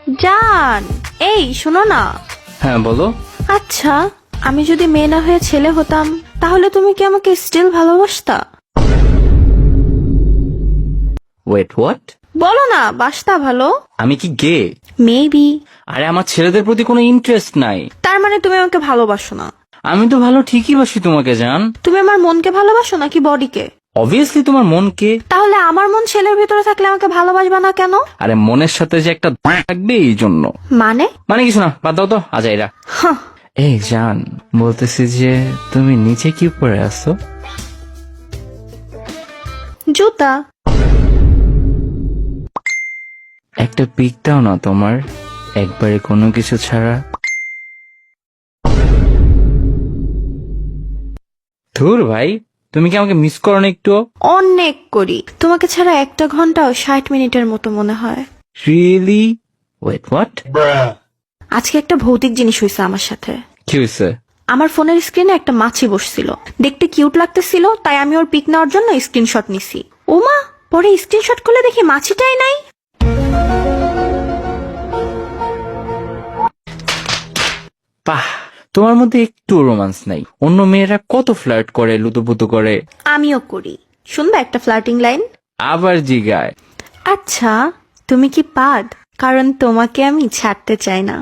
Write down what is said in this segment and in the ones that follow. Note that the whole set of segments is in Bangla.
জান, এই শোনো না। হ্যাঁ বলো। আচ্ছা, আমি যদি মেয়ে না হয়ে ছেলে হতাম তাহলে তুমি কি আমাকে স্টিল ভালোবাসতা? Wait what? বলো না, বাসতা ভালো? আমি কি গে? মেবি। আরে আমার ছেলেদের প্রতি কোনো ইন্টারেস্ট নাই। তার মানে তুমি আমাকে ভালোবাসো না? আমি তো ভালো ঠিকই বাসি তোমাকে জান। তুমি আমার মনকে ভালোবাসো নাকি বডিকে? অবভিয়াসলি তোমার মনকে। তাহলে আমার মন ছেলের ভিতরে থাকলে আমাকে ভালোবাসবা না কেন? আরে মনের সাথে যে একটা থাকবে এই জন্য। মানে? মানে কিছু না, বাদ দাও তো আজাইরা। হাহ, এই জান, বলতেছি যে তুমি নিচে কি পরে আছো? জুতা। একটা পিক দাও না তোমার, একবারে কোনো কিছু ছাড়া। ধুর ভাই, তুমি কি আমাকে মিস করো না একটু? অনেক করি, তোমাকে ছাড়া একটা ঘন্টাও 60 মিনিটের মতো মনে হয়। রিয়েলি? Wait what? আজকে একটা ভৌতিক জিনিস হয়েছে আমার সাথে। কি হয়েছে? আমার ফোনের স্ক্রিনে একটা মাছি বসছিল, দেখতে কিউট লাগতেছিল, তাই আমি ওর পিক নেওয়ার জন্য স্ক্রিনশট নিছি। ওমা, পরে স্ক্রিনশট করলে দেখি মাছিটাই নাই। বাহ, তোমার মধ্যে একটু রোমান্স নাই। অন্য মেয়েরা কত ফ্লার্ট করে, লুতুপুতু করে। আমিও করি। শুনবা একটা ফ্লার্টিং লাইন? আবার জিগায়। আচ্ছা, তুমি কি পাদ? কারণ তোমাকে আমি ছাড়তে চাই না।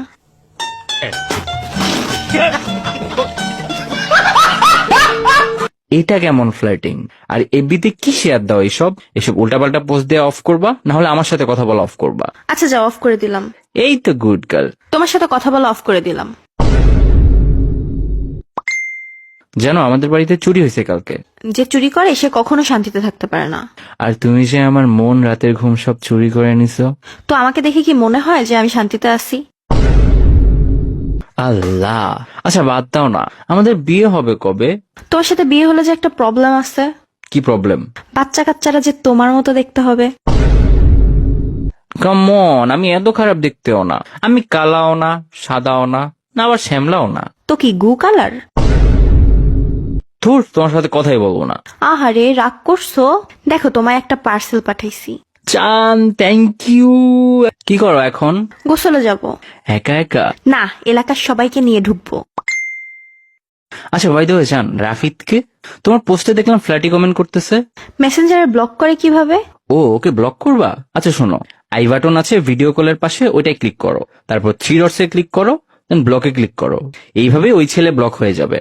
এটা কেমন ফ্লার্টিং? আর এফবিতে কি শেয়ার দাও? এসব উল্টাপাল্টা পোস্ট দেওয়া অফ করবা, না হলে আমার সাথে কথা বলা অফ করবা। আচ্ছা যাও, অফ করে দিলাম। এই তো গুড গার্ল। তোমার সাথে কথা বলা অফ করে দিলাম। জানো আমাদের বাড়িতে চুরি হয়েছে কালকে। যে চুরি করে সে কখনো শান্তিতে থাকতে পারে না। আর তুমি যে আমার মন, রাতের ঘুম সব চুরি করে নিছো। তো আমাকে দেখে কি মনে হয় যে আমি শান্তিতে আছি? আল্লাহ, আচ্ছা বাদ দাও না, আমাদের বিয়ে হবে কবে? তোমার সাথে বিয়ে হলে যে একটা প্রবলেম আছে। কি প্রবলেম? বাচ্চা কাচ্চারা যে তোমার মতো দেখতে হবে। কাম অন, আমি এত খারাপ দেখতেও না। আমি কালাও না, সাদাও না, না আবার শ্যামলাও না। তো কি গু কালার? ধুর, তোমার সাথে কথাই বলবো না। আহারে, রাগ করছো? দেখো, তোমায় একটা পার্সেল পাঠাইছি। চান, থ্যাংক ইউ। কি করো এখন? গোসলে যাব। একা একা? না, এলাকার সবাইকে নিয়ে ঢুকবো। আচ্ছা বাই দ্য ওয়ে জান, রাফিদকে তোমার পোস্টে দেখলাম ফ্ল্যাটি কমেন্ট করতেছে। মেসেঞ্জারে ব্লক করে কিভাবে? ও, ওকে ব্লক করবা? আচ্ছা শোনো, আই বাটন আছে ভিডিও কলের পাশে, ওইটাই ক্লিক করো, তারপর 3 ডটসে ক্লিক করো, দেন ব্লকে ক্লিক করো। এইভাবে ওই ছেলে ব্লক হয়ে যাবে।